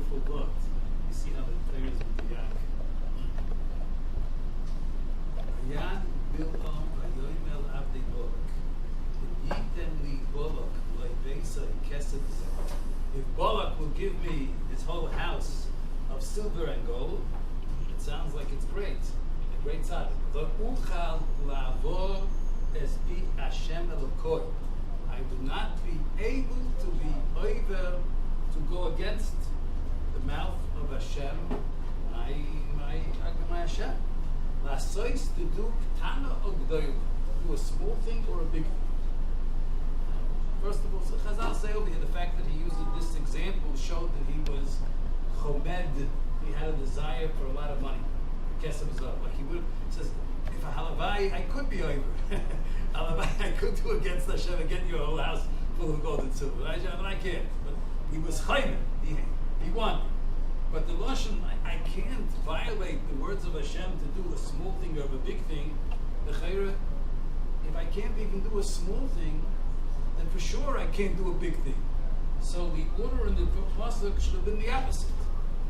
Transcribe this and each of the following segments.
beautiful word. You see how the Torah is with the yak. Yan Bil'am Vayoymel Avdei Balak. Yitem li Balak le'beisa kesed. If Balak will give me his whole house of silver and gold, it sounds like it's great, a great tzaddik. But uchal la'avor es bi Hashem Elokoi. I would not be able to be over to go against the mouth of Hashem, my Hashem. Lasois to do ktana or gdoil, do a small thing or a big thing. First of all, so Chazal say over here the fact that he used this example showed that he was chomed. He had a desire for a lot of money. Kesef Zav. Like he would says, if a halavai, I could be over. Halavai, I could do against Hashem and get your whole house full of gold and silver. But I can't. But he was chayim. He wanted. But the Lashon, I can't violate the words of Hashem to do a small thing or a big thing. The chayra, if I can't even do a small thing, then for sure I can't do a big thing. So the order in the pasuk should have been the opposite.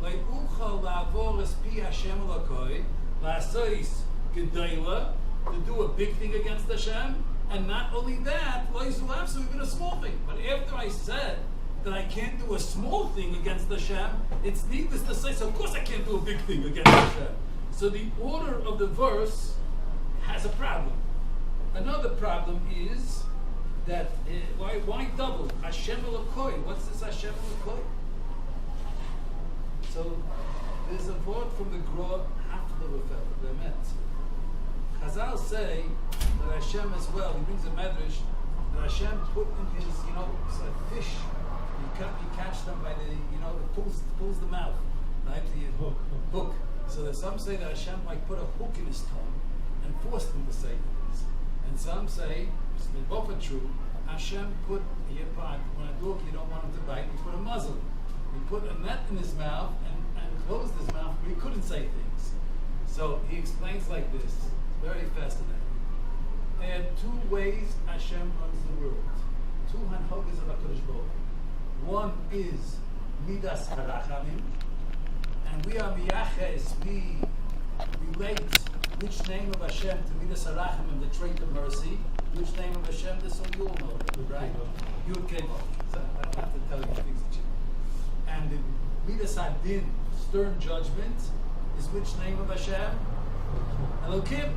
Like uchal la'avor es pi Hashem Elokoi, la'asois gedayla, to do a big thing against Hashem, and not only that, lo'izulav, so even a small thing. But after I said that I can't do a small thing against Hashem, it's needless to say, so of course I can't do a big thing against Hashem. So the order of the verse has a problem. Another problem is that, why double? Hashem Elokoi, what's this Hashem Elokoi? So there's a word from the Gra, Hafler Bemet. Chazal say that Hashem as well, he brings a medrash, that Hashem put in his, a fish, you catch them by the, it pulls them out, right? The hook. So that some say that Hashem like put a hook in his tongue and forced him to say things. And some say, both are true, Hashem put, when a dog you don't want him to bite, you put a muzzle. He put a net in his mouth and closed his mouth, but he couldn't say things. So he explains like this, it's very fascinating. There are two ways Hashem runs the world. Two hanhogas of HaKadosh Baruch Hu. One is Midas Harachamim, and we are Miyaches, we relate which name of Hashem to Midas Harachamim, the trait of mercy, which name of Hashem, this one you all know, right? Yud Kei Vav. So I don't have to tell you things that you know. And the Midas Hadin, stern judgment, is which name of Hashem? Elokim.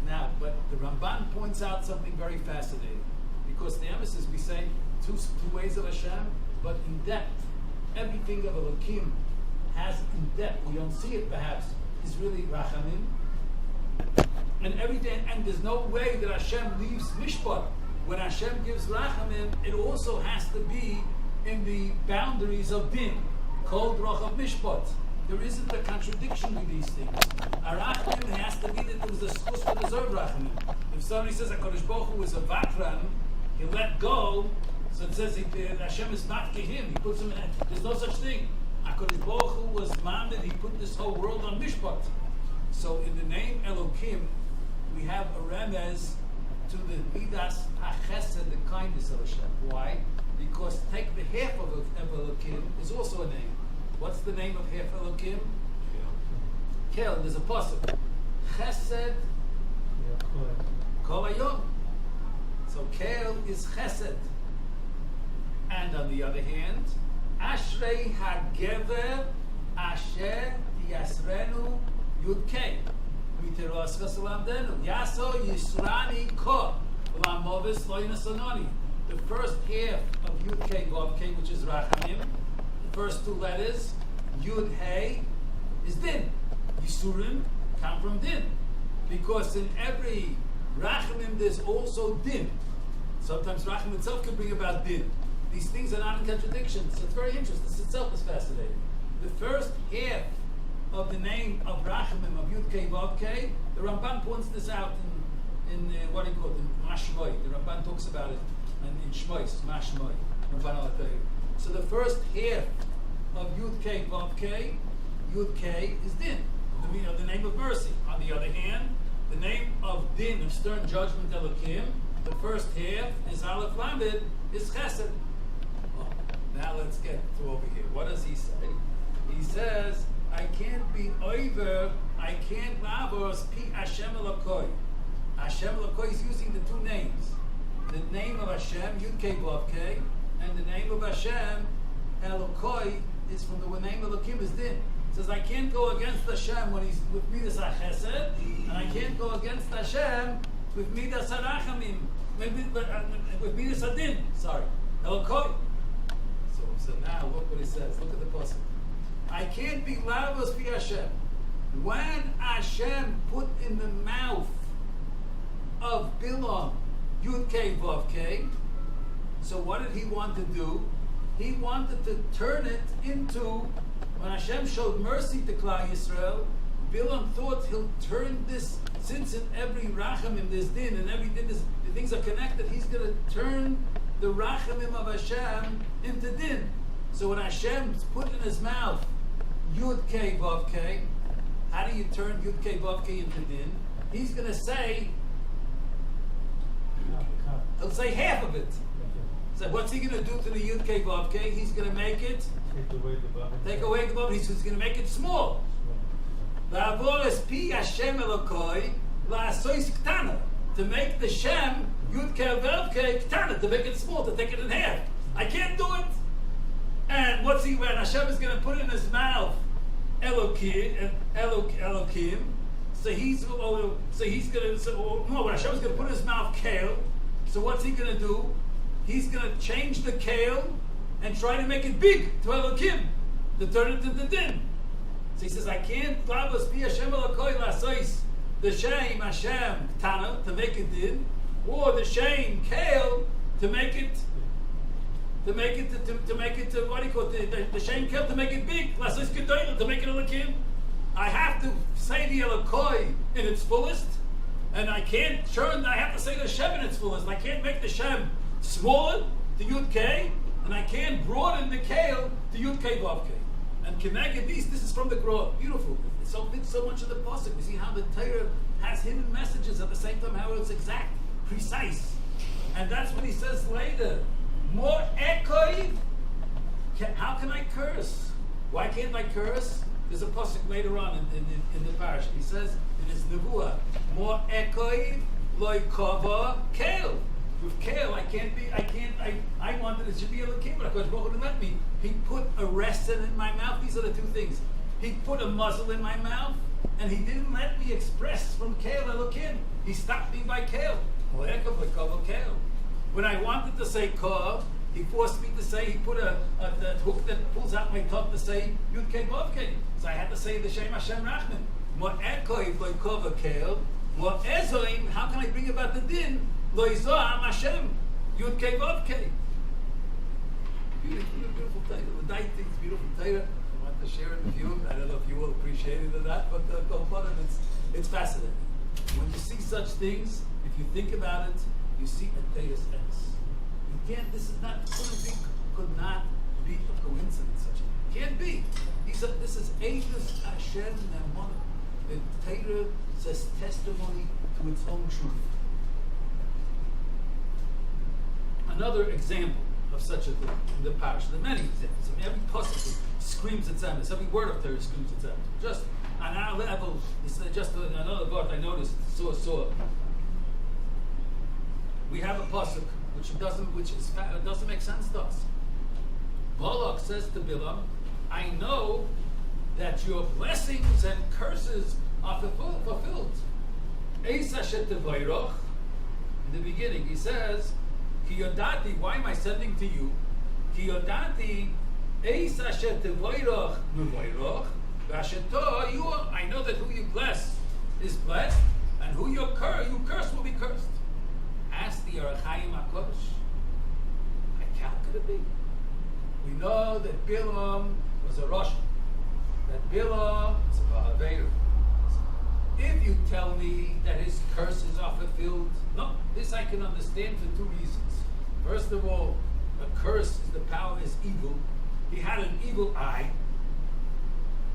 Now, but the Ramban points out something very fascinating, because the emphasis, we say two ways of Hashem, but in depth, everything of Elokim has in depth. We don't see it perhaps. Is really Rachamim, and everything. And there's no way that Hashem leaves Mishpat. When Hashem gives Rachamim, it also has to be in the boundaries of Din, called Rachav Mishpat. There isn't a contradiction with these things. Arachim has to be that there was a schus to deserve Rachamim. If somebody says HaKadosh Baruch Hu is a Vatran, he let go, so it says Hashem is not to him. He puts him in. There's no such thing. HaKadosh Baruch Hu was Mamdin, he put this whole world on Mishpat. So in the name Elokim, we have a remez to the Midas HaChesed, the kindness of Hashem. Why? Because take the half of Elokim is also a name. What's the name of half Elokim? Kel. There's a pasuk. Chesed Kol Hayom. So Kel is Chesed. And on the other hand, Ashrei HaGever Asher Yasrenu Yudkei Miteros Chasalamdenu Yaso Yisrani Ko Lamovis Loinasononi. The first half of Yudkei Vavkei, which is Rachamim, the first two letters, Yud Hey, is Din. Yisurim come from Din. Because in every Rachamim there's also Din. Sometimes Rachamim itself can bring about Din. These things are not in contradiction. So it's very interesting. This itself is fascinating. The first half of the name of Rachamim, of Yud Kei Vav Kei, the Ramban points this out in what do you call it, in Mashmoy. The Ramban talks about it in Shmois, Mashmoy. Ramban al. So the first half of Yud Kei Vav Kei, Yud Kei is Din, the name of mercy. On the other hand, the name of Din, of stern judgment, Elokim, The first half is Aleph Lamed, is Chesed. Oh, now let's get to over here. What does he say? He says, I can't be over, I can't lavos pi Hashem Elokoi. Hashem Elokoi is using the two names. The name of Hashem, Yud Kei Vav Kei, and the name of Hashem, Elokoi, is from the name of Elokim is Din. It says, I can't go against Hashem when he's with Midas HaChesed, and I can't go against Hashem with Midas HaRachamim, with Midas HaDin, sorry, Elokoi. So now look what he says, look at the pasuk. I can't be lavos pi Hashem. When Hashem put in the mouth of Bilam Yud Kei Vav Kei, so what did he want to do? He wanted to turn it into, when Hashem showed mercy to Klal Yisrael, Bilam thought he'll turn this, since in every Rachamim there's Din, and every Din, the things are connected, he's going to turn the Rachamim of Hashem into Din. So when Hashem put in his mouth Yud Kei Vav Kei, how do you turn Yud Kei Vav Kei into Din? He's going to say, he'll say half of it. So what's he going to do to the Yud Kei Vav Kei? He's going to make it, take away the Vav. He's going to make it small. La'avoras pi Hashem Elokoi la'asois ktana. To make the Shem Yud Kei Vav Kei ktana, to make it small, to take it in half. I can't do it. And what's he, when Hashem is going to put in his mouth Elokim, so he's going to, when Hashem is going to put in his mouth Kale, so what's he going to do? He's going to change the Kale and try to make it big to Elokim, to turn it into Din. So he says, I can't lavos pi Hashem Elokoi la'asois the Shem Hashem Tana, to make it Din, or the Shem Kale to make it to what do you call it? The Shem Kale to make it big, la'asois gedolah, to make it Elokim. I have to say the Elokoi in its fullest, and I can't turn. I have to say the Shem in its fullest. I can't make the Shem smaller to Yud Kei, and I can't broaden the Kale to Yud Kei Vav Kei. And connected these. This is from the Gra. Beautiful. It fits so much of the pasuk. You see how the Torah has hidden messages at the same time how it's exact, precise, and that's what he says later. More ekoi. How can I curse? Why can't I curse? There's a pasuk later on in the parish. He says in his nevuah, more ekoi loy kava kale. With kale, I wanted it to be a Elokim, but Hakadosh Baruch Hu didn't let me. He put a resin in my mouth. These are the two things. He put a muzzle in my mouth, and he didn't let me express from kale Elokim. He stopped me by kale. When I wanted to say kav, he forced me to say, he put a hook that pulls out my tongue to say Yud Kei Vav Kei. So I had to say the Shem Hashem Rachman. More ekoi loy kava kale. More ezoim. How can I bring about the din? Lo Yizah Hashem Yud Kei Vav Kei. Beautiful Torah. The night things, beautiful Torah. I want to share it with you. I don't know if you will appreciate it or not, but it's fascinating. When you see such things, if you think about it, you see a Torah's sense. You can't. This is not. Could not be a coincidence. Such a can't be. This is Eidos Hashem Ne'emunah. The Torah says testimony to its own truth. Another example of such a thing in the parish. There are many examples. I mean, every pasuk screams its emes. Every word of Torah screams its emes. Just on our level, this is just another word I noticed. Saw. We have a pasuk which doesn't make sense to us. Balak says to Bilam, I know that your blessings and curses are fulfilled. Eis asher tevayrach. In the beginning, he says, Ki yodati, why am I sending to you? Ki yodati, eis asher tevayrach mevayrach, v'asher you. I know that who you bless is blessed, and who you curse will be cursed. Ask the Arachayim HaKodesh. How could it be? We know that Bilam was a Russian. That Bilam was a Ba'aveir. If you tell me that his curses are fulfilled, no, this I can understand for two reasons. First of all, a curse is the power is evil. He had an evil eye.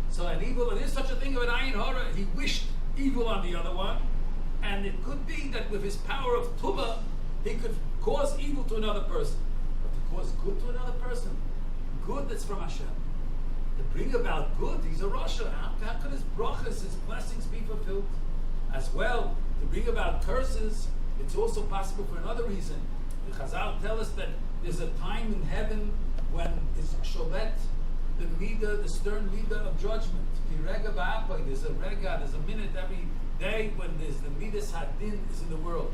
So an evil, there is such a thing of an eye in horror. He wished evil on the other one. And it could be that with his power of Tuvah, He could cause evil to another person. But to cause good to another person, good that's from Hashem, to bring about good, he's a Rasha. How could his brachas, his blessings be fulfilled? As well, to bring about curses, it's also possible for another reason. The Chazal tell us that there's a time in heaven when it's sholet, the midah, the stern midah of judgment. There's a rega, there's a minute every day when there's the midas hadin is in the world.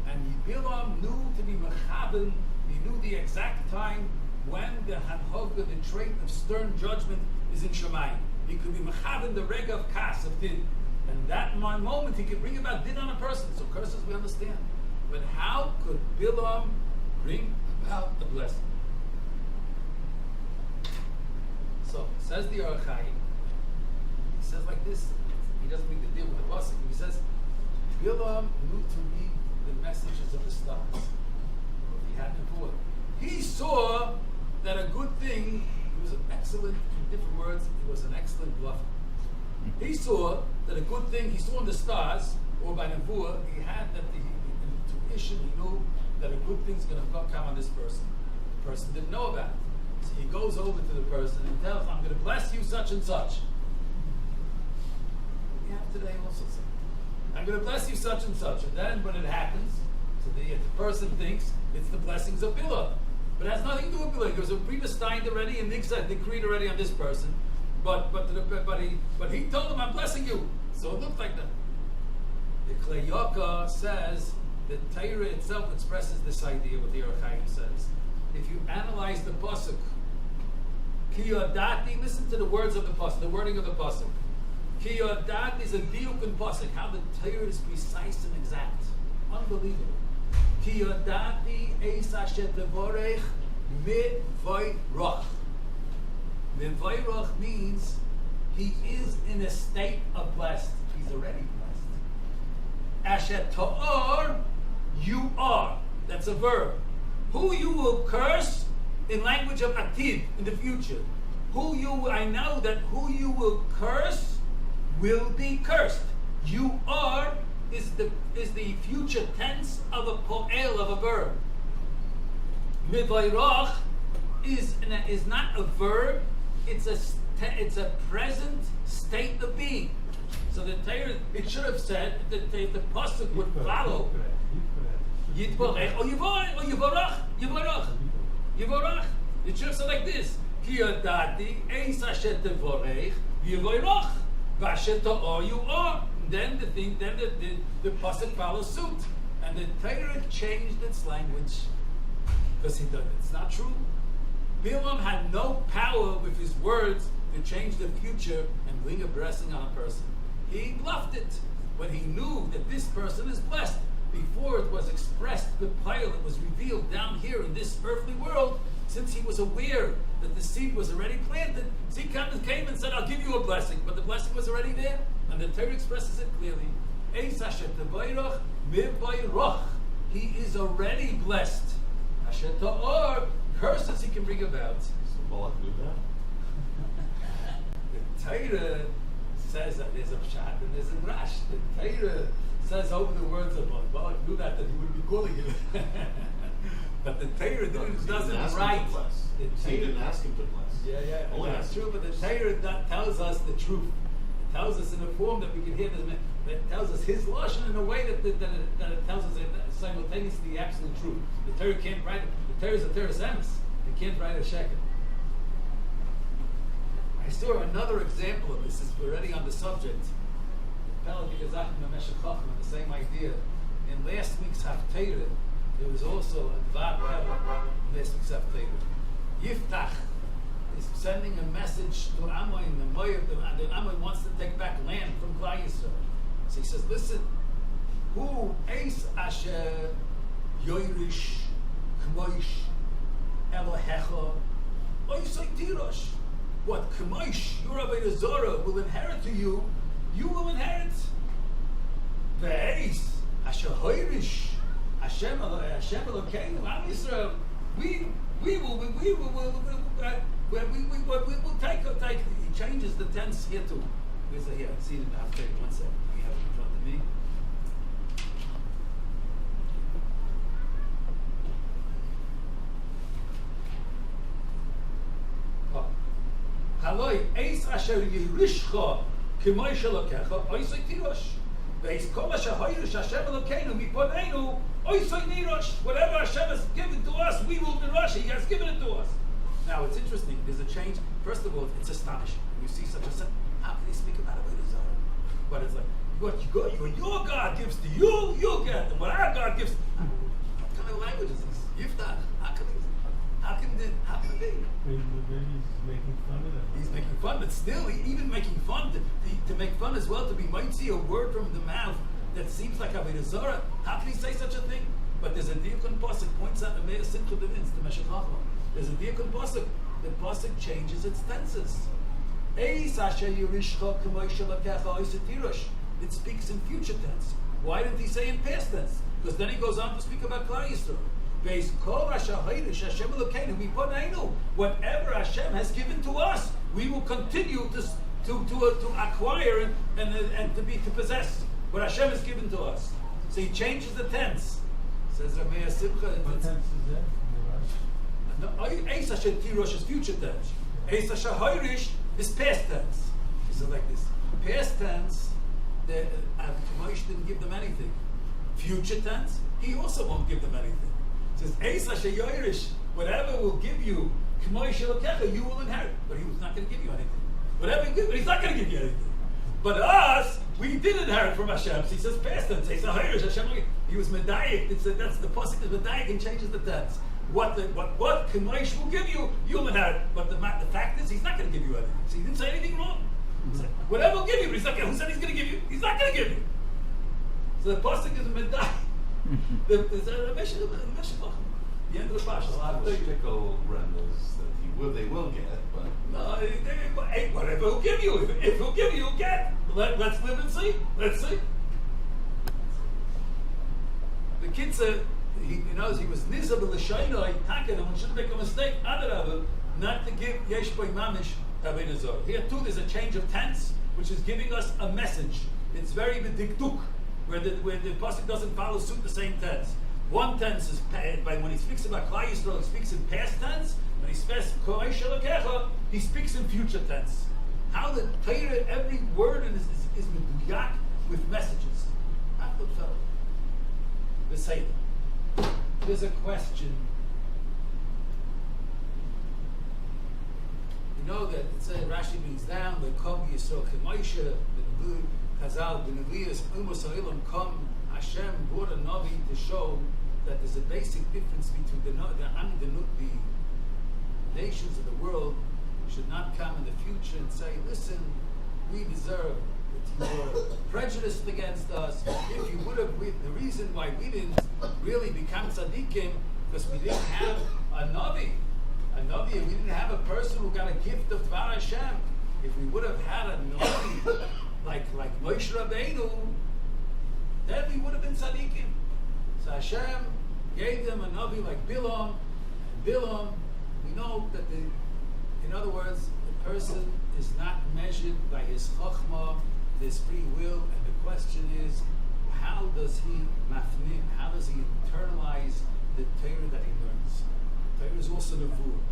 And Bilam knew to be mechaben, he knew the exact time when the hanhoga, the trait of stern judgment, is in Shemayim. He could be mechaben the rega of kas, of din. And that moment he could bring about din on a person. So curses we understand. But how could Bilam bring about the blessing? So, says the Arachai, he says like this, he doesn't make the deal with the pasuk. He says, Bilam knew to read the messages of the stars. He had before. He saw that a good thing, he was an excellent, in different words, he was an excellent bluffer. He saw that a good thing, he saw in the stars, or by Nevuah, he had that the intuition, he knew that a good thing's going to come on this person. The person didn't know about it. So he goes over to the person and tells, I'm going to bless you such and such. We have today also something. I'm going to bless you such and such. And then when it happens, so the person thinks it's the blessings of Bilam. But it has nothing to do with Bilam. It was a predestined already and Nixon decreed already on this person. But he told him, I'm blessing you. So it looked like that. The Klei Yaka says that Torah itself expresses this idea, what the Arachayim says. If you analyze the pasuk, Ki Yodati, listen to the words of the pasuk, the wording of the pasuk. Ki Yodati is a diuk in pasuk, how the Torah is precise and exact. Unbelievable. Ki Yodati eis asher tevorech mivayrach. Mivayrach means he is in a state of blessed. He's already blessed. Asher ta'or, you are. That's a verb. Who you will curse in language of atid, in the future. I know that who you will curse will be cursed. You are is the future tense of a po'el, of a verb. Mivayrach is not a verb, it's a present state of being. So the Torah, it should have said that the pasuk would follow Yitvarech or Yivarach. It should have said like this: Ki yodati eis asher tevorech Yivarach v'asher ta'or you are. Then the pasuk follows suit, and the Torah changed its language because it's not true. Bilam had no power with his words to change the future and bring a blessing on a person. He bluffed it when he knew that this person is blessed. Before it was expressed, the pile that was revealed down here in this earthly world, since he was aware that the seed was already planted, so he came and said, I'll give you a blessing. But the blessing was already there, and the Torah expresses it clearly. Eis asher tevayrach mivayrach. He is already blessed. Asher ta'or, curses he can bring about. So Balak knew that? The Torah says that there's a pshat and there's a rash. The Torah says over the words of Balak knew that he wouldn't be calling it. But the Torah doesn't write. He didn't ask him to bless. Yeah. That's true, but the Torah tells us the truth. It tells us in a form that we can hear that tells us his lashon in a way that it tells us simultaneously the absolute truth. The Torah can't write it. The Torah is a Torah emes. It can't write a sheker. I saw another example of this. We're already on the subject. The same idea. In last week's Haftarah, there was also a Dvar Pella in last week's Haftarah. Yiftach is sending a message to Ammon, the Moab, and Ammon wants to take back land from Klal Yisrael. So he says, listen, who eis asher yoirish k'moish Elohecha oisai tirosh. What k'moish your Avodah Zarah will inherit to you, you will inherit. Ve'eis asher hoirish Hashem Elokeinu Am Yisrael. We will take. He changes the tense here too. Where's it here? See it after 1 second. We have it in front of me. Haloi eis asher yirishcha k'moy shelokecha oisoi tirosh. Veis kol asher hoyrish Hashem Elokeinu miponeinu oisoi nirosh. Whatever Hashem has given to us, we will nirosh. He has given it to us. Now it's interesting. There's a change. First of all, it's astonishing. You see such a sin. How can they speak about it with Zohar? But it's like what your God gives to you, you'll get, and what our God gives. What kind of language is this? Yiftach. How can it be? Maybe he's making fun of them. He's making fun, but still, even making fun, to make fun as well, to be mighty a word from the mouth that seems like Avodah Zarah. How can he say such a thing? But there's a Diakon Pasuk points out the Meir Simcha Devins, the Meshech Chachma. There's a Diakon Pasuk. The Pasuk changes its tenses. Eis asher yirishcha k'moy shelakecha oisei tirosh. It speaks in future tense. Why didn't he say in past tense? Because then he goes on to speak about Klal Yisrael. Whatever Hashem has given to us, we will continue to acquire and to possess what Hashem has given to us. So he changes the tense. Says Rameya Simcha. What tense is that? Eis Hashem Tirosh is future tense. Eis Hashem Hoirish is past tense. So like this. Past tense, the K'moish didn't give them anything. Future tense, he also won't give them anything. Says, Eis Hashem Yoirish, whatever will give you, K'moy Shelokecha, you will inherit. But he was not going to give you anything. Whatever he gives, but he's not going to give you anything. But us, we did inherit from Hashem. So he says, past tense, Eis Hashem Yoirish, he was Medayik. That's the pasuk is Medayik and changes the tense. What K'moy will give you, you'll inherit. But the fact is, he's not going to give you anything. So he didn't say anything wrong. He said, whatever will give you, but he's not going to. Who said he's going to give you? He's not going to give you. So the pasuk is Medayik. The end of the parsha. A lot of shtickle renders that they will get, but no, whatever he'll give you. If he'll give you, you'll get. Let's live and see. Let's see. The kid said he knows he was nizah b'l'shaynoi taken, and one shouldn't make a mistake. Adarabah, not to give yesh by mamish avodah zarah. Here too, there's a change of tense, which is giving us a message. It's very b'dikduk. Where the pasuk doesn't follow suit the same tense. One tense is when he speaks about Klal Yisrael, he speaks in past tense. When he speaks K'moy Shelokecha, he speaks in future tense. How the Torah, every word is meduyak with messages. Not good fellow. The Seder. There's a question. You know that it says Rashi brings down the Kom Yisrael K'moy the Chazal, the Nevi'as, Umos Ha'olam come, Hashem brought a Navi to show that there's a basic difference between the nations of the world should not come in the future and say, listen, we deserve that you were prejudiced against us. If you would have, the reason why we didn't really become tzaddikim, because we didn't have a Navi, we didn't have a person who got a gift of Dvar Hashem. If we would have had a Navi, like Moshe Rabbeinu, then we would have been tzaddikim. So Hashem gave them a Navi like Bilam. And Bilam, we know that in other words, the person is not measured by his chachma, his free will, and the question is, how does he mafnim, how does he internalize the Torah that he learns? Torah is also nevuah.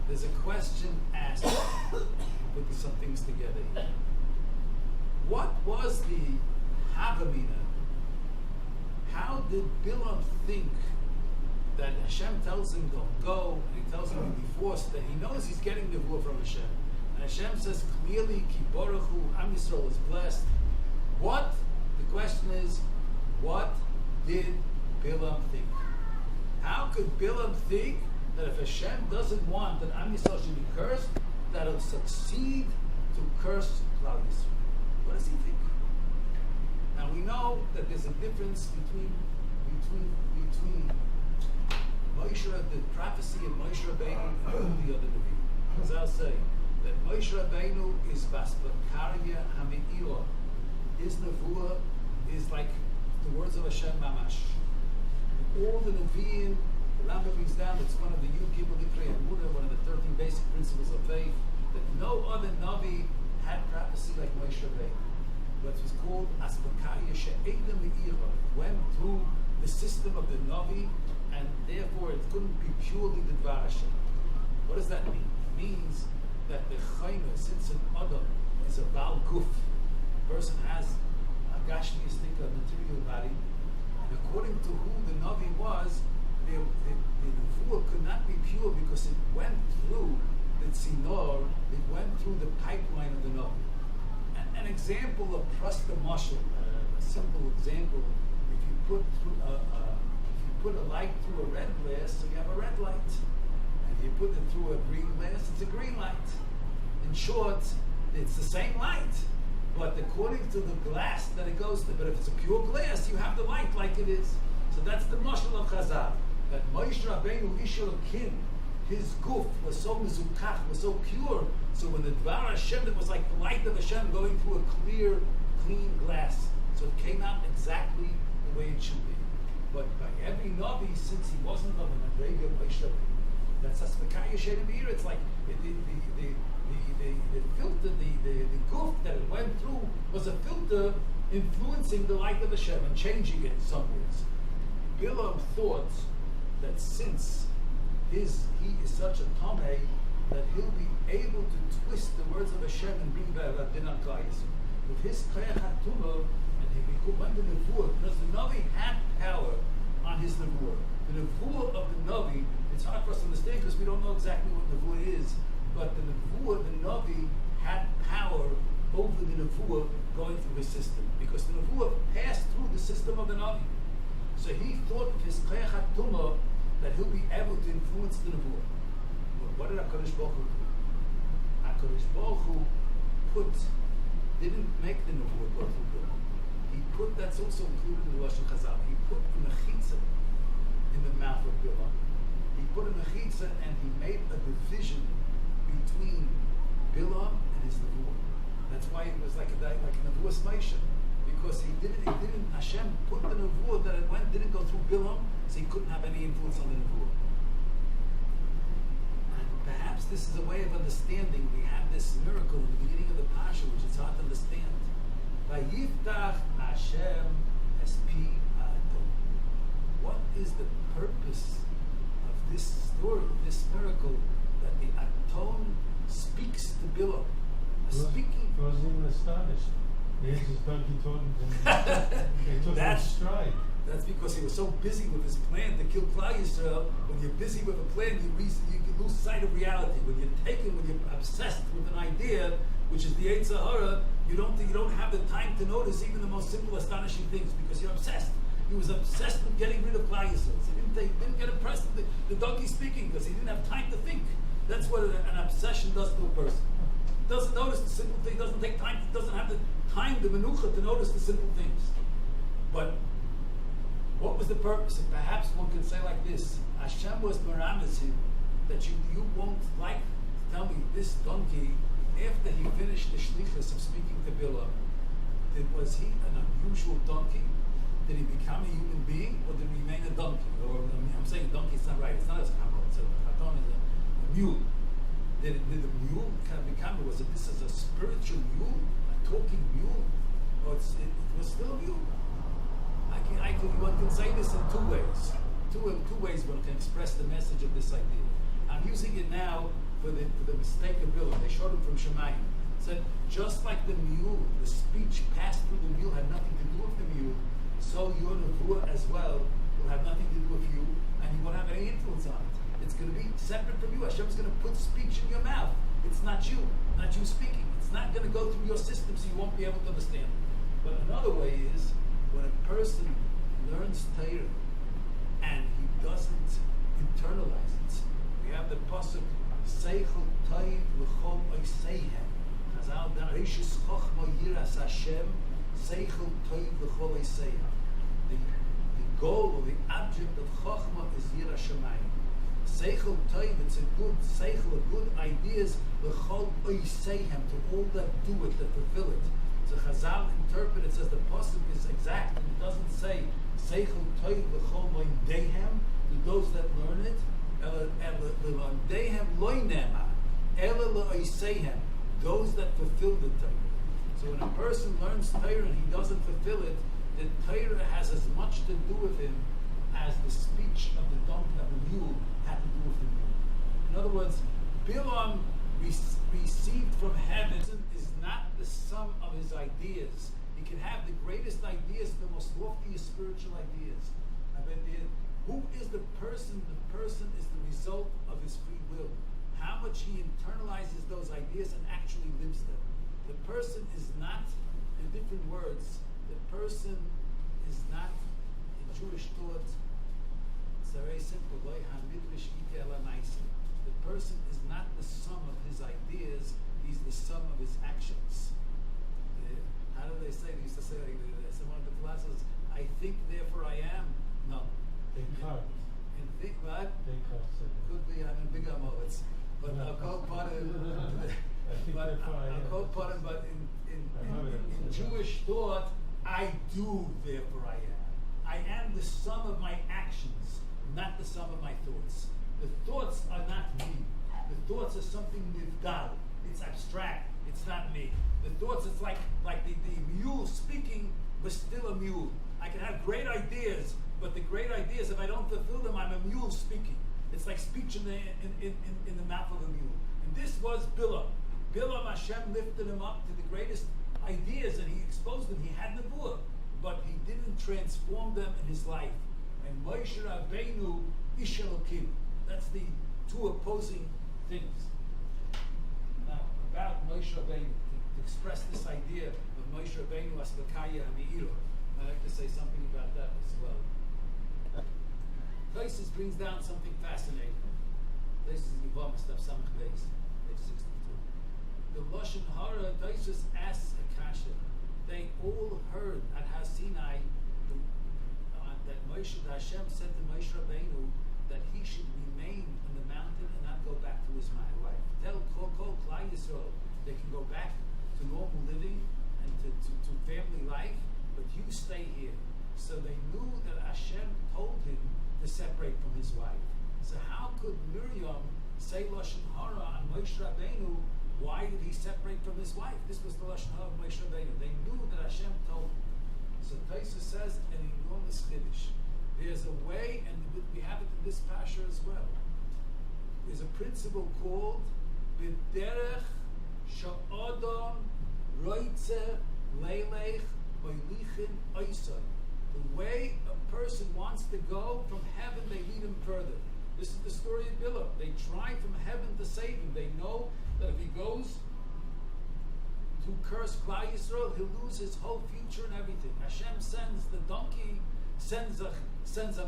There's a question asked, put some things together here. What was the Havamina? How did Bilam think that Hashem tells him don't go, and he tells him to be forced, that he knows he's getting the nevuah from Hashem? And Hashem says clearly, Ki Baruchu, Am Yisrael is blessed. The question is, what did Bilam think? How could Bilam think that if Hashem doesn't want that Am Yisrael should be cursed, that he'll succeed to curse Klal Yisrael? What does he think? Now we know that there's a difference between Moshe, the prophecy of Moshe Rabbeinu, and all the other Nevi'im. As I'll say, that Moshe Rabbeinu is Basbakaria Hami'ila. His nevuah is like the words of Hashem Mamash. All the Nevi'im, the Rambam brings down, it's one of the Yud Gimel Likrei Emunah, one of the 13 basic principles of faith, that no other Navi had prophecy like Moshe Rabbeinu. What was called Asbakaya She'edem Me'ira, went through the system of the Navi, and therefore it couldn't be purely the Dvar Hashem. What does that mean? It means that the chayna, since an adam is a bal guf, person has a gashmiistic, a material body, and according to who the Navi was, the nevuah could not be pure because it went through the tzinor, it went through the pipeline of the Navi. An example of prasta mashal, a simple example, if you put a light through a red glass, so you have a red light. And if you put it through a green glass, it's a green light. In short, it's the same light, but according to the glass that it goes to. But if it's a pure glass, you have the light like it is. So that's the mashal of Chazal. That Moshe Rabbeinu Ishel Kin, his guf was so mezukach, was so pure. So when the Dvar Hashem, it was like the light of Hashem going through a clear, clean glass. So it came out exactly the way it should be. But by every Navi, since he wasn't of an Adrega Moshe Rabbeinu, that's a Spekaya Shem Beer. It's like the filter, the guf that it went through was a filter influencing the light of Hashem and changing it in some ways. Bilam thought that since he is such a Tomei, that he'll be able to twist the words of Hashem and bring back Radin al Kayis. With his Koyach HaTumah, and he went to Nevuah, because the Navi had power on his Nevuah. The Nevuah of the Navi, it's hard for us to understand because we don't know exactly what Nevuah is, but the Nevuah, the Navi, had power over the Nevuah going through his system, because the Nevuah passed through the system of the Navi. So he thought of his Koyach HaTumah that he'll be able to influence the Nevuah. But what did HaKadosh Baruch Hu do? HaKadosh Baruch Hu didn't make the Nevuah go through Bilam. He put, that's also included in the Lashon Chazal, he put a mechitza in the mouth of Bilam. He put a mechitza and he made a division between Bilam and his Nevuah. That's why it was like a Nevuah Smaisha. Because he didn't, Hashem put the Nevuah that it didn't go through Bilam, so he couldn't have any influence on the Nevuah. And perhaps this is a way of understanding. We have this miracle in the beginning of the Pasha, which is hard to understand. Vayiftach Hashem es pi ha'atom. What is the purpose of this story, this miracle, that the Atom speaks to Bilam? Speaking. I was even astonished. Yes, his donkey told him. They took him stride. That's because he was so busy with his plan to kill Klal Yisrael. When you're busy with a plan, you can lose sight of reality. When you're obsessed with an idea, which is the Yetzer Hara, you don't have the time to notice even the most simple, astonishing things because you're obsessed. He was obsessed with getting rid of Klal Yisrael. So he didn't get impressed with the donkey speaking because he didn't have time to think. That's what an obsession does to a person. Doesn't notice the simple thing. Doesn't take time. Doesn't have the time, the menucha, to notice the simple things. But what was the purpose? And perhaps one could say like this: Hashem was meramis him that you won't like to tell me this donkey after he finished the shlichus of speaking to Bilam. Was he an unusual donkey? Did he become a human being, or did he remain a donkey? Or I'm saying donkey is not right. It's not a chaton. It's a mule. Did the mule kind of become? Was it this as a spiritual mule, a talking mule, or it was still a mule? One can say this in two ways. Two ways one can express the message of this idea. I'm using it now for the mistake of Bilam. They showed him from Shemayim. Said just like the mule, the speech passed through the mule had nothing to do with the mule. So your nevuah as well will have nothing to do with you, and you won't have any influence on it. It's going to be separate from you. Hashem's going to put speech in your mouth. It's not you speaking. It's not going to go through your system, so you won't be able to understand it. But another way is when a person learns Torah and he doesn't internalize it. We have the pasuk Seichel Toiv L'chol Oiseihem. Chazal Darishis Chochma Yiras Hashem Seichel Toiv L'chol Oiseihem. The goal or the object of Chochma is Yiras Shamayim. Seichel Toiv, it's a good Seichel, good ideas L'chol Oiseihem, to all that do it, that fulfill it. So Chazal interpret it, says the pasuk is exact, and it doesn't say Seichel Toiv L'chol Moedehem, to those that learn it, those that fulfill the Torah. So when a person learns Torah and he doesn't fulfill it, the Torah has as much to do with him as the speech of the donkey, of the mule, had to do with the mule. In other words, Bilam received from heaven is not the sum of his ideas. He can have the greatest ideas, the most loftiest spiritual ideas. I bet who is the person? The person is the result of his free will. How much he internalizes those ideas and actually lives them. The person is not, in different words, the person is not in Jewish thought. It's very simple. The person is not the sum of his ideas, he's the sum of his actions. How do they say? They used to say, one of the philosophers, I think, therefore I am. No. Descartes. And think what? Descartes said that. Could be, I'm in big moments. But I'll call part of but in Jewish thought, I do, therefore I am. I am the sum of my actions, not the sum of my thoughts. The thoughts are not me. The thoughts are something nivdal. It's abstract. It's not me. The thoughts, it's like the mule speaking, but still a mule. I can have great ideas, but the great ideas, if I don't fulfill them, I'm a mule speaking. It's like speech in the mouth of a mule. And this was Bilam. Bilam, Hashem lifted him up to the greatest ideas, and he exposed them. He had nevuah, but he didn't transform them in his life. And Moshe Rabbeinu, Ish Elokim. That's the two opposing things. Now, about Moshe Rabbeinu, to express this idea of Moshe Rabbeinu Asbakaya Hami'iro, I'd like to say something about that as well. Taisus brings down something fascinating. Taisus Yivam Stav Samach Beis, page 62. The Lashon Hara, Taisus asks Akasha. They all heard at Har Sinai that Hashem said to Moshe Rabbeinu that he should remain on the mountain and not go back to his wife. Tell Kol Klal Yisrael they can go back to normal living and to family life, but you stay here. So they knew that Hashem told him to separate from his wife. So how could Miriam say Lashon Hara on Moshe Rabbeinu? Why did he separate from his wife? This was the Lashon Hara of Moshe Rabbeinu. They knew that Hashem told him. So Taisa says an enormous chiddush. There's a way, and we have it in this pasha as well. There's a principle called B'derech Sha'adam Roitze Leilech Boilichin Oisai. The way a person wants to go from heaven, they lead him further. This is the story of Bilam. They try from heaven to save him. They know that if he goes to curse Klal Yisrael, he'll lose his whole future and everything. Hashem sends the donkey, sends a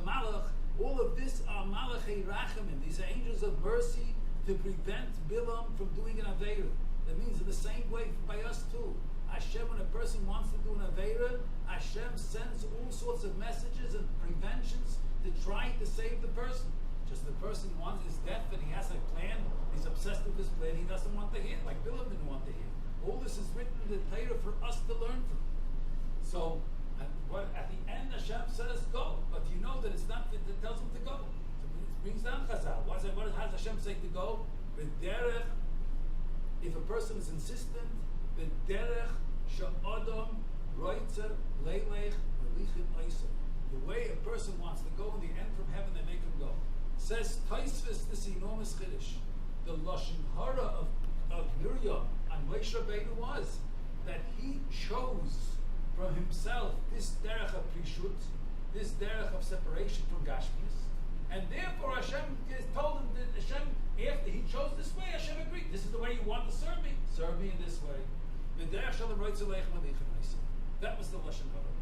malach. All of this are malachei rachamim. These are angels of mercy to prevent Bilam from doing an aveira. That means in the same way by us too. Hashem, when a person wants to do an aveira, Hashem sends all sorts of messages and preventions to try to save the person. Just the person wants is deaf and he has a plan. He's obsessed with his plan. He doesn't want to hear, like Bilam didn't want to hear. All this is written in the Torah for us to learn from. So, at the end, Hashem says go, but you know that it's not. It tells him to go. So it brings down Chazal. What does Hashem say to go? V'derech. If a person is insistent, v'derech sha'adam roitzer leilech melichin oisem. The way a person wants to go, in the end from heaven, they make him go. Says Taisvis, this enormous chiddush. The lashon hara of Miriam and Moshe Rabbeinu was that he chose from himself this derech of prishut, this derech of separation from Gashmius, and therefore Hashem told him that Hashem, after he chose this way, Hashem agreed. This is the way you want to serve me in this way. That was the lashon hara.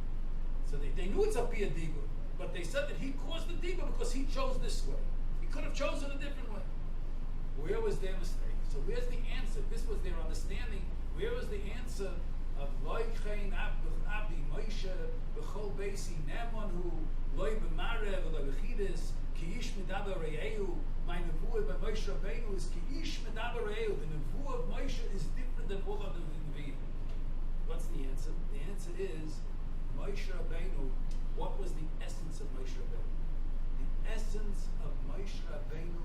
So they knew it's a pia diba, but they said that he caused the diba because he chose this way. He could have chosen a different way. Where was their mistake? So where's the answer? This was their understanding. Where was the answer of Loichein Abdi Moshe B'chol Beisi Ne'emanu Loi B'marev Loi B'chidis Ki Ish Medaber Re'eu. My nevuah by Moshe Rabbeinu is Ki Ish Medaber Re'eu. The nevuah of Moshe is different than all other nevi'im. What's the answer? The answer is Moshe Rabbeinu. What was the essence of Moshe Rabbeinu? The essence of Moshe Rabbeinu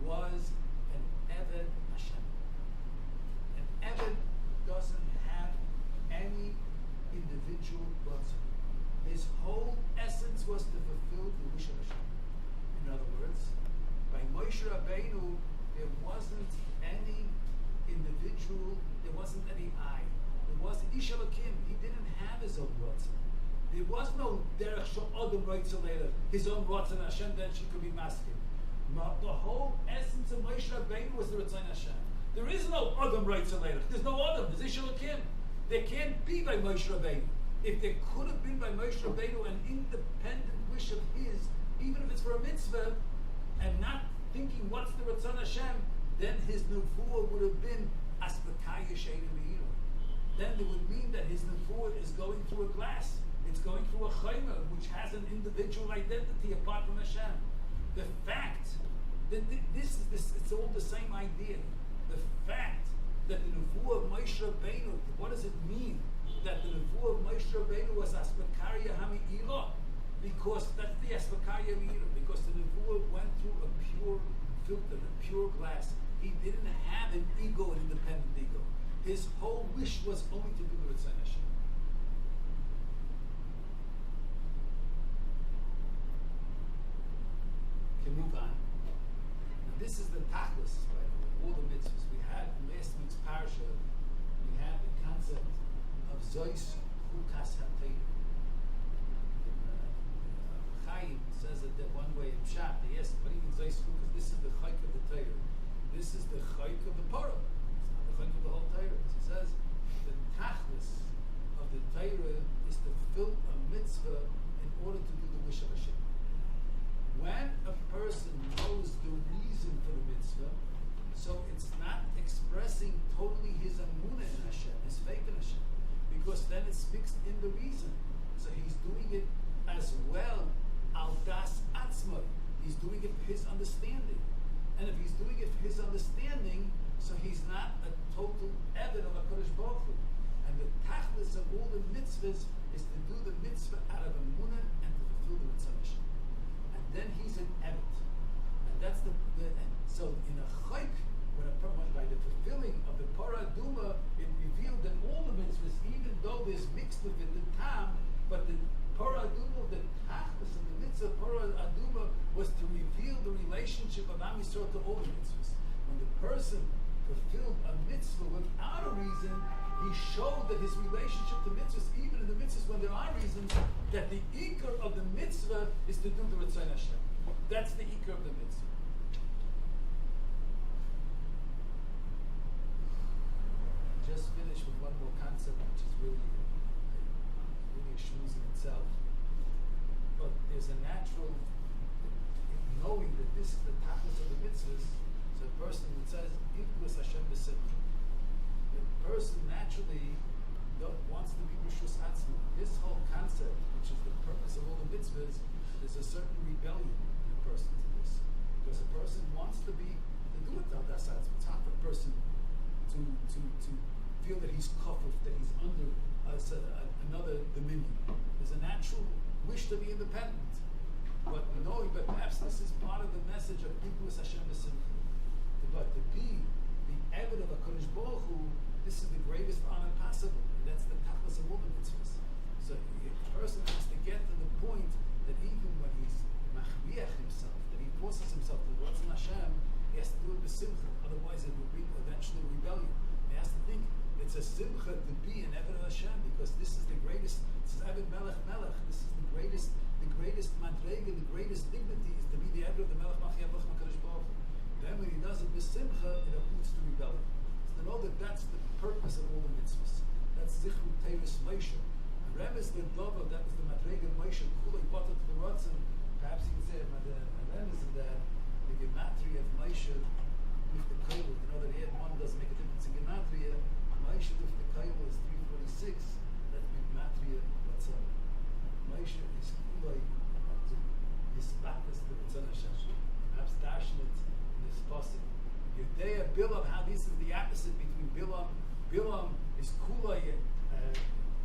was an Eved Hashem. An Eved doesn't have any individual ratzon. His whole essence was to fulfill the wish of Hashem. In other words, by Moshe Rabbeinu, there wasn't any individual. There wasn't any I. There was Ish Elokim. He didn't have his own Ratzon. There was no Derech Shel Adam Ratzon later. His own Ratzon Hashem. Then she could be masking. The whole essence of Moshe Rabbeinu was the Ratzon Hashem. There is no Adam Ratzon later. There's no Adam. There's Ish Elokim. There can't be by Moshe Rabbeinu. If there could have been by Moshe Rabbeinu an independent wish of his, even if it's for a mitzvah, and not thinking what's the Ratzon Hashem, then his nevuah would have been Aspakaya Shein Meira. Then it would mean that his nevuah is going through a glass. It's going through a chayma, which has an individual identity apart from Hashem. The fact that it's all the same idea. The fact that the nevuah of Moshe Rabbeinu, what does it mean? That the nevuah of Moshe Rabbeinu was Aspakaria Hami'ila? Because that's the Aspakaria Hami'ila. Because the nevuah went through a pure filter, a pure glass. He didn't have an ego, an independent ego. His whole wish was only to do the Ratzon Hashem. Can move on. Now this is the tachlis, right? All the mitzvahs we had in last week's parsha. We had the concept of Zois Chukas HaTeira. Chaim says it that one way in Pshat. They ask, what do you mean Zois Chukas? This is the chayk of the Torah. This is the chayk of the Torah. It's not the chayk of the whole Torah. He says the tachlis of the Torah is to fill a mitzvah in order to do the wish of Hashem. When a person knows the reason for the mitzvah, so it's not expressing totally his amunah in Hashem, his faith in Hashem, because then it's fixed in the reason. So he's doing it as well, al das atzma. He's doing it for his understanding. And if he's doing it for his understanding, so he's not a total eved of HaKadosh Baruch Hu. And the tachlis of all the mitzvahs is to do the mitzvah out of amunah and to fulfill the mitzvah. And then he's an eved. And that's so in a chayk, by the fulfilling of the Parah Aduma, it revealed that all the mitzvahs, even though there's mixed with it the tam, but the Parah Aduma, the tachlis of the mitzvah Parah Aduma was to reveal the relationship of Am Yisrael to all the mitzvahs. When the person fulfilled a mitzvah without a reason, he showed that his relationship to mitzvahs, even in the mitzvahs when there are reasons, that the ikar of the mitzvah is to do the Ratzon Hashem. That's the ikar of the mitzvah. Just finish with one more concept, which is really a shmooze in itself. But there's a natural knowing that this is the tachlis of the mitzvahs. So a person that says, "Ikbus Hashem b'simcha," the person naturally wants to be b'shus atzma. This whole concept, which is the purpose of all the mitzvahs, there's a certain rebellion in a person to this, because a person wants to do it al das atzma. It's hard for a person to feel that he's kafuf, that he's under another dominion. There's a natural wish to be independent, but perhaps this is part of the message of Ikbus Hashem b'simcha. But to be the eved of HaKadosh Baruch Hu, this is the greatest honor possible. That's the tachlis of all the mitzvahs. So a person has to get to the point that even when he's machriach himself, that he forces himself to Ratzon Hashem, he has to do it b'simcha. Otherwise, it will be eventually rebellion. He has to think it's a simcha to be an eved of Hashem, because this is the greatest. This is eved melech melech. This is the greatest madrega, the greatest dignity is to be the eved of the melech machiav HaKadosh Baruch Hu. Then when he does it b'simcha, it uproots the rebellion. So to know that that's the purpose of all the mitzvahs. That's zichru tevis Moshe. Remes the dova, that was the madrega Moshe kulei bata to the Ratzon. Perhaps you can say Remes in that the gematria of Moshe with the koil. You know that here one doesn't make a difference in gematria. Moshe with the koil is 346. That's the gematria Ratzon. Moshe is kulei his batas to Ratzon Hashem. Perhaps darshan it. This pasuk, Yudea Bilam, how this is the opposite between Bilam. Bilam is kula,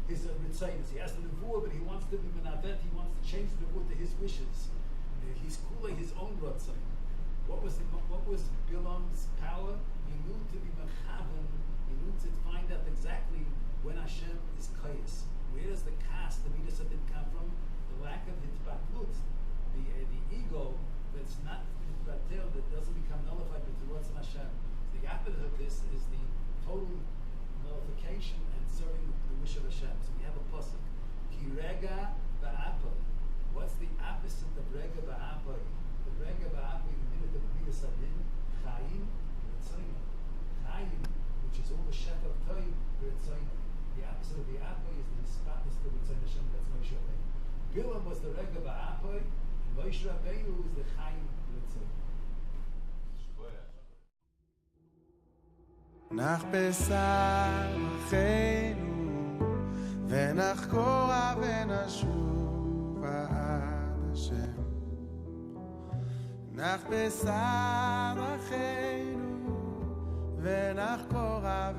his ritzayis. He has the nevuah, but he wants to be menavet. He wants to change the nevuah to his wishes. He's kula his own ritzayis. What was Bilam's power? He knew to be mechavan. He knew to find out exactly when Hashem is kayis. Where does the kas, the midas that come from? The lack of hitbatlut, the ego that's not hitbatel, that doesn't become nullified with the Ratzon Hashem. The opposite of this is the shefa of toy, the opposite of the apoy is the nispatness to Ritzayin Hashem, that's Moshe Rabbeinu. Bilam was the rega ba'apoy, and Moshe Rabbeinu is the chayim Ritzayin. נחפשה אחינו ונחקורה ונשוב עד השם נחפשה אחינו ונחקורה